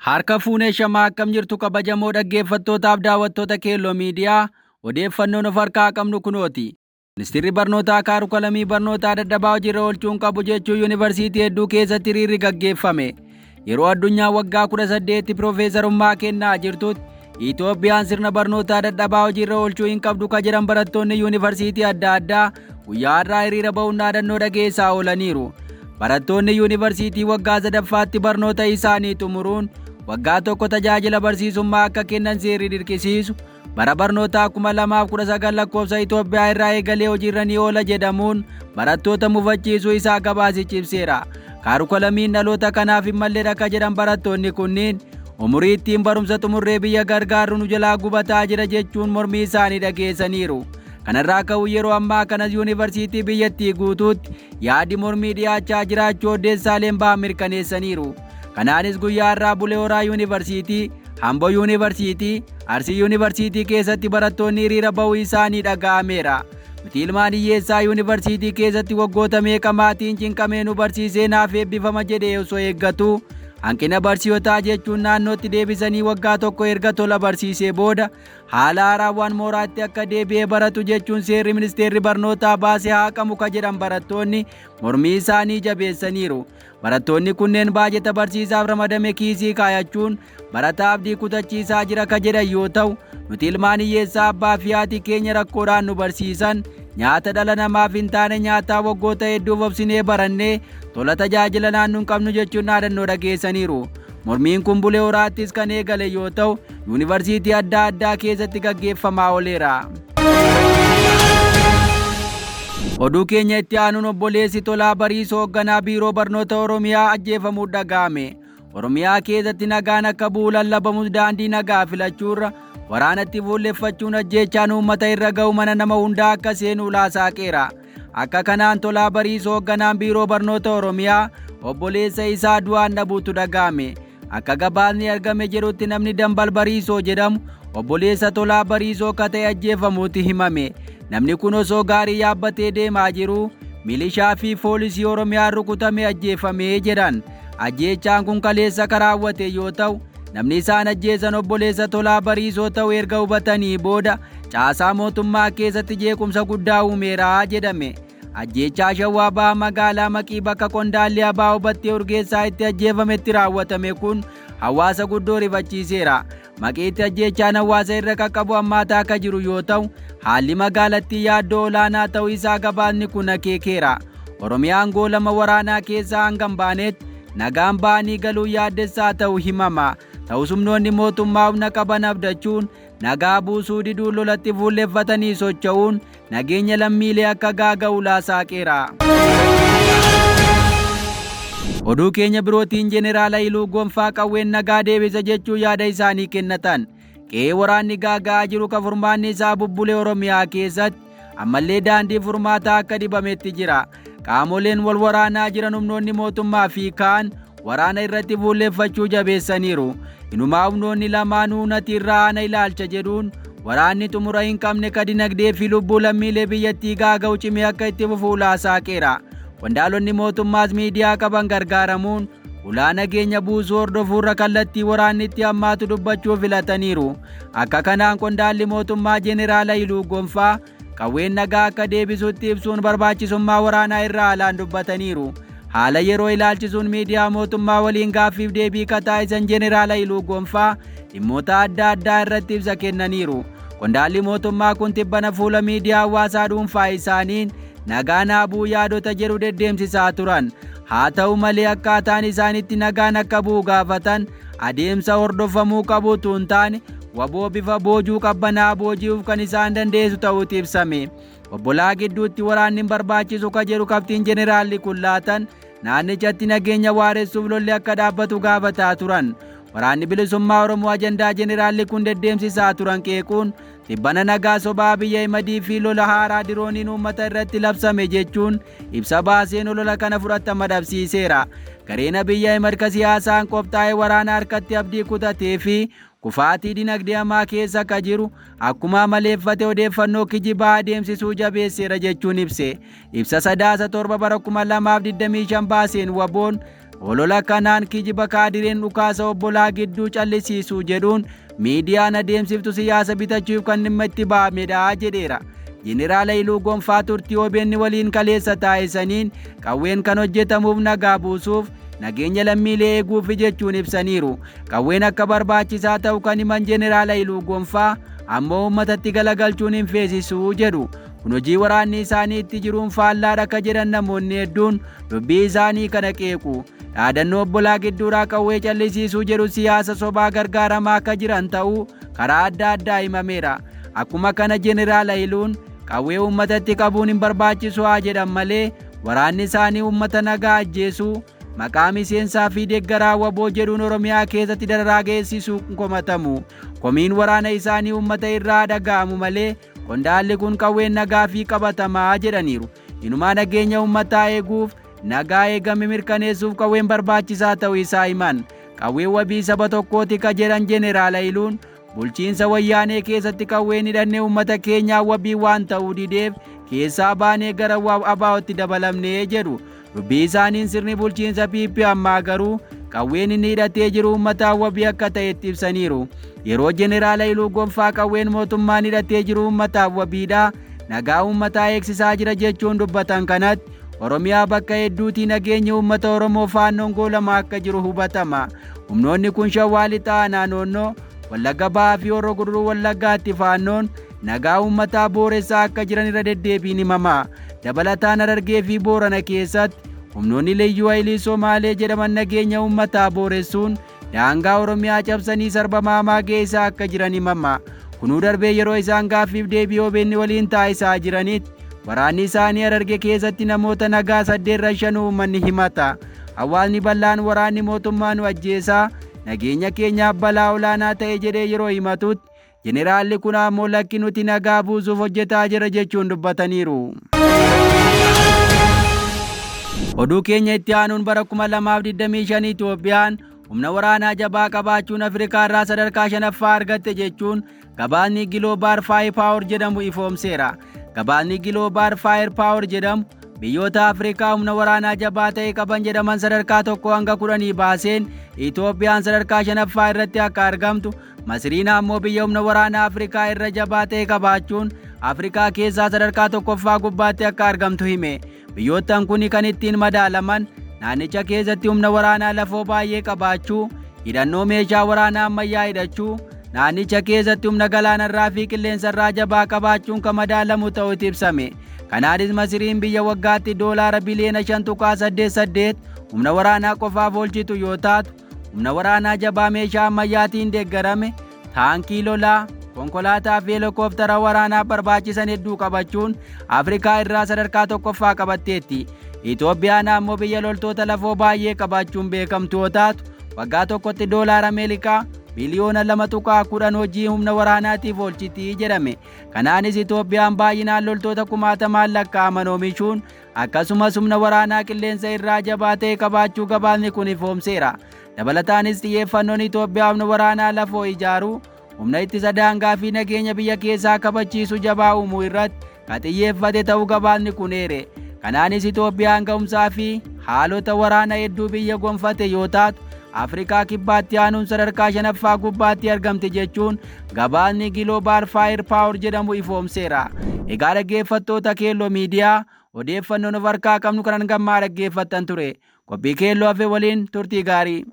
Harka fuunee shamaa akkam jirtu kabajamoo dhaggeeffattootaaf daawwattoota Keelloo Miidiyaa odeeffannoon of harkaa qabnu kunooti. Ministeerri barnootaa kaarukalamii barnootaa dadhabaa hojiirra oolchuun qabu jechuun yuunivarsiitii hedduu keessatti hiriirri gaggeeffame. Yeroo addunyaa waggaa 18 piroofeesarummaa kennaa jirtutti Itoophiyaan sirna barnootaa dadhabaa hojiirra oolchuu hin qabdu ka jedhan barattoonni yuunivarsiitii adda addaa guyyaa har'aa hiriira ba'uun dhaadannoo dhageessaa oolaniiru. Barattoonni yuunivarsiitii waggaa sadaffaatti barnoota isaanii xumuruun waggaa tokko tajaajila barsiisummaa akka kennan seerri dirqisiisu bara barnootaa 2019 lakkoofsa Itoophiyaa irraa eegalee hojiirra ni oola jedhamuun barattoota mufachiisuu isaa gabaasichi ibseera. Kaarukalamiin dhaloota kanaaf hin mallee akka jedhan barattoonni kunniin umurii ittiin barumsa xumurree biyya gargaaru nu jalaa gubataa jira jechuun mormii isaanii dhageessaniiru. Kanarraa ka'uun yeroo ammaa kanas yuunivarsiitii biyyattii guutuutti yaadi mormii dhiyaachaa jiraachuu odeessaaleen ba'an mirkaneessaniiru. Kanaanis guyyaa har'aa Bulee Horaa yuunivarsiitii, Amboo yuunivarsiitii, Arsii yuunivarsiitii keessatti barattoonni hiriira ba'uu isaanii dhaga'ameera. Nuti ilmaan hiyyeessaa yuunivarsiitii keessatti waggoota meeqa maatiin cinqamee nu barsiisee naaf eebbifama jedhee osoo eeggatu hanqina barsiisotaa jechuun naannootti deebisanii waggaa tokko erga tola barsiisee booda haala haaraawwan mooraatti akka deebi'ee baratu jechuun seerri ministeerri barnootaa baasee haqamu ka jedhan barattoonni mormii isaanii jabeessaniiru. Barattoonni kunneen baajeta barsiisaaf ramadame kiisii kaayachuun barataa abdii kutachiisaa jira ka jedhan yoo ta'u, nuti ilmaan hiyyeessaa abbaa fi haati keenya rakkoodhaan nu barsiisan nyaata dhala namaaf hin taane nyaataa waggoota hedduuf obsinee barannee tola tajaajila naannoon qabnu jechuun dhaadannoo dhageessaniiru. Mormiin kun Bulee Horaattis kan eegale yoo ta'u, yuunivarsiitii adda addaa keessatti gaggeeffamaa ooleera. Oduu keenya itti aanuun obboleessi Tolaa Bariisoo hoogganaa biiroo barnoota Oromiyaa ajjeefamuu dhaga'ame. Oromiyaa keessatti nagaan akka bu'u lallabamus daandii nagaa filachuurra waraanatti fuulleffachuun ajjeechaan uummata irra ga'u mana nama hundaa akka seenu laasaqeera. Akka kanaan Tolaa Bariisoo hoogganaan biiroo barnoota Oromiyaa obboleessa isaa du'aan dhabuutu dhaga'ame. Akka gabaasni argame jedhutti namni Dambal Bariisoo jedhamu obboleessa Tolaa Bariisoo ka ta'e ajjeefamuutti himame. Namni kun osoo gaarii yaabbatee deemaa jiru milishaa fi poolisii Oromiyaa rukutame ajjeefamee jedhan. Ajjeechaan kun kaleessa karaawwate yoo ta'u, namni isaan ajjeesan obboleessa Tolaa Bariisoo ta'u erga hubatanii booda caasaa mootummaa keessatti jeequmsa guddaa uumeera jedhame. Ajjeechaa Shawaa Bahaa magaalaa Maqii bakka Qondaallee Abaa Hubattee Urgeessaa itti ajjeefametti raawwatame kun hawaasa guddoo rifachiiseera. Maqiitti ajjeechaan hawaasa irra qaqqabu hammaataa akka jiru yoo ta'u, haalli magaalattii yaaddoo olaanaa ta'uu isaa gabaasni kun akeekeera. Oromiyaan goolama waraanaa keessaa hanga hin baanetti nagaan ba'anii galuu yaaddessaa ta'uu himama. Ta'us humnoonni mootummaa humna qaban abdachuun nagaa buusuu diduu lolatti fuulleffatanii socho'uun nageenya lammiilee akka gaaga'u laasaqeera. Oduu keenya birootiin Jeneraal Hayiluu Gonfaa qawween nagaa deebisa jechuun yaada isaanii kennatan. Qe'ee waraanni gaaga'aa jiru ka furmaanni isaa bubbulee Oromiyaa keessatti ammallee daandii furmaataa akka dibametti jira. Qaamoleen wal waraanaa jiran humnoonni mootummaa fi kaan waraana irratti fuulleffachuu jabeessaniiru. Inumaa humnoonni lamaanuu nati irraa ana ilaalcha jedhuun waraanni xumura hin qabne ka dinagdee fi lubbuu lammiilee biyyattii gaaga'u cimee akka itti fufu laasaqeera. Qondaalonni mootummaas miidiyaa qaban gargaaramuun ulaa nageenya buusuu hordofuurra kallattii waraanni itti hammaatu dubbachuu filataniiru. Akka kanaan qondaalli mootummaa Jeneraal Hayiluu Gonfaa qawween nagaa akka deebisuutti ibsuun barbaachisummaa waraanaa irraa alaan dubbataniiru. Haala yeroo ilaalchisuun miidiyaa mootummaa waliin gaaffiif deebii taasisan Jeneraal Hayiluu Gonfaa dhimmoota adda addaa irratti ibsa kennaniiru. Qondaalli mootummaa kun tibbana fuula miidiyaa hawaasaa dhuunfaa isaaniin nagaan bu'uu yaadota jedhu deddeemsisaa turan. Haa ta'u malee akkaataan isaanitti nagaan akka bu'u gaafatan adeemsa hordofamuu qabuutu hin taane waboo bifa boojuu qabbanaa booji'uuf kan isaan dandeessu ta'uutu ibsame. Obbolaa gidduutti waraanni barbaachisu ka jedhu kaftiin Jeneraalli kun laatan naannichatti nageenya waaressuuf lolli akka dhaabbatu gaafataa turan. Waraanni bilisummaa Oromoo ajandaa Jeneraalli kun deddeemsisaa turan qeequun tibbana nagaa sobaa biyya himadii fi lola haaraa dirooniin uummata irratti labsame jechuun ibsa baaseen lola kana fudhatama dhabsiiseera. Gareen biyya himadka siyaasaan qophaa'ee waraana harkatti abdii kutatee fi kufaatii dinagdee hamaa keessa akka jiru akkuma maleeffate odeeffannoo kijibaa adeemsisuu jabeesseera jechuun ibse. Ibsa sadaasa 7 bara 2025 baaseen waboon Olola kanaan kijiba kaadireen dhukaasa obbolaa gidduu callisiisuu jedhuun miidiyaan adeemsiftu siyaasa bitachuuf kan dhimma itti ba'amedha jedheera. Jeneraal Haayiluu Gonfaa turtii OBN waliin kaleessa taa'isaniin qawween kan hojjetamuuf nagaa buusuuf nageenya lammiilee eeguuf jechuun ibsaniiru. Qawween akka barbaachisaa ta'u kan himan Jeneraal Haayiluu Gonfaa ammoo uummatatti galagalchuun hin feesisuu jedhu. Kun hojii waraanni isaanii itti jiruun faallaadha akka jedhan namoonni hedduun dubbii isaanii kana qeequ. Dhaadannoo obbolaa gidduuraa qawwee callisiisuu jedhu siyaasa sobaa gargaaramaa akka jiran ta'uu karaa adda addaa himameera. Akkuma kana Jeneraal Haayiluun qawwee uummatatti qabuun hin barbaachisu haa jedhan malee waraanni isaanii uummata nagaa ajjeesuu maqaa miseensaa fi deeggaraa waboo jedhuun Oromiyaa keessatti dararaa geessisuu komatamu. Komiin waraana isaanii uummata irraa dhaga'amu malee qondaalli kun qawween nagaa fi qabatamaa jedhaniiru. Inumaa nageenya uummataa eeguuf nagaa eegame mirkaneessuuf qawween barbaachisaa ta'uu isaa himan. Qawween wabii saba tokkooti ka jedhan Jeneraal Haayiluun bulchiinsa wayyaanee keessatti qawween hidhannee uummata keenyaa wabii waan ta'uu dideef keessaa baanee gara abaa'otti dabalamnee jedhu. Dubbii isaaniin sirni bulchiinsa PP ammaa garuu qawween inni hidhatee jiru uummataa wabii akka ta'etti ibsaniiru. Yeroo Jeneraal Haayiluu Gonfaa qawween mootummaan hidhatee jiru uummataaf wabiidha nagaa uummataa eegsisaa jira jechuun dubbatan kanatti Oromiyaa bakka hedduutii nageenya uummata Oromoo faannoon goolamaa akka jiru hubatama. Humnoonni kun Shawaa Lixaa naannoo Wallagga Bahaa fi Horroo Guduruu Wallaggaatti faannoon nagaa uummataa booressaa akka jiran irra deddeebiin himama. Dabalataan Harargee fi Boorana keessatti humnoonni Liyyuu Haayilii Somaalee jedhaman nageenya uummataa booressuun daangaa Oromiyaa cabsanii sarbama geessaa akka jiran himama. Kunuu darbee yeroo isaan gaaffiif deebii OBN waliin taasisaa jiranitti waraanni isaanii Harargee keessatti namoota nagaa 8 uummanni himata. Hawaasni bal'aan waraanni mootummaa nu ajjeesaa nageenya keenyaaf balaa olaanaa ta'e jedhee yeroo himatutti Jeneraalli kun ammoo lakki nuti nagaa buusuuf hojjetaa jira jechuun dubbataniiru. Oduu keenya itti aanuun bara 2025 Itoophiyaan humna waraanaa jabaa qabaachuun Afrikaa irraa sadarkaa 5ffaa argatte jechuun gabaasni Global Firepower jedhamu ifoomseera. Gabaasni Global Firepower jedhamu biyyoota Afrikaa humna waraanaa jabaa ta'e qaban jedhaman sadarkaa 1 hanga 10 baaseen Itoophiyaan sadarkaa 5ffaa irratti akka argamtu, Masriin ammoo biyya humna waraanaa Afrikaa irra jabaa ta'e qabaachuun Afrikaa keessaa sadarkaa 1ffaa gubbaatti akka argamtu hime. Biyyoottan kun kan ittiin madaalaman naannicha keessatti humna waraanaa lafoo baay'ee qabaachuu, hidhannoo meeshaa waraanaa ammayyaa hidhachuu, naannicha keessatti humna galaanarraa fi qilleensarraa jabaa qabaachuun kan madaalamu ta'uu ibsame. Kanaanis Masriin biyya waggaatti doolaara biliyoona 5.88 humna waraanaa qofaaf oolchitu yoo taatu, humna waraanaa jabaa meeshaa ammayyaatiin deeggarame, taankii lolaa, konkolaataa fi heelikooptara waraanaa barbaachisan hedduu qabachuun Afrikaa irraa sadarkaa 1ffaa qabatteetti. Itoophiyaan ammoo biyya loltoota lafoo baay'ee qabaachuun beekamtu yoo taatu, waggaa tokkotti doolaara Ameerikaa biliyoona 2.10 hojii humna waraanaatiif oolchiti jedhame. Kanaanis Itoophiyaan baay'inaan loltoota 10,000 lakkaa'aman oomishuun akkasumas humna waraanaa qilleensa irraa jabaa ta'e qabaachuu gabaasni kun ifoomseera. Dabalataanis xiyyeeffannoon Itoophiyaa humna waraanaa lafoo ijaaruu, humna ittisa daangaa fi nageenya biyya keessaa kabachiisu jabaa uumuu irratti kan xiyyeeffate ta'uu gabaasni kun eere. Kanaanis Itoophiyaan ga'umsaa fi haalota waraana hedduu biyya gonfate yoo taatu, Afrikaa kibbaatti aanuun sadarkaa 5ffaa gubbaatti argamte jechuun gabaasni Global Firepower jedhamu ifoomseera. Egaa dhaggeeffattoota Keelloo Miidiyaa odeeffannoon of harkaa qabnu kanan gammaa dhaggeeffattan ture. Qophii Keelloo hafe waliin turtii gaarii.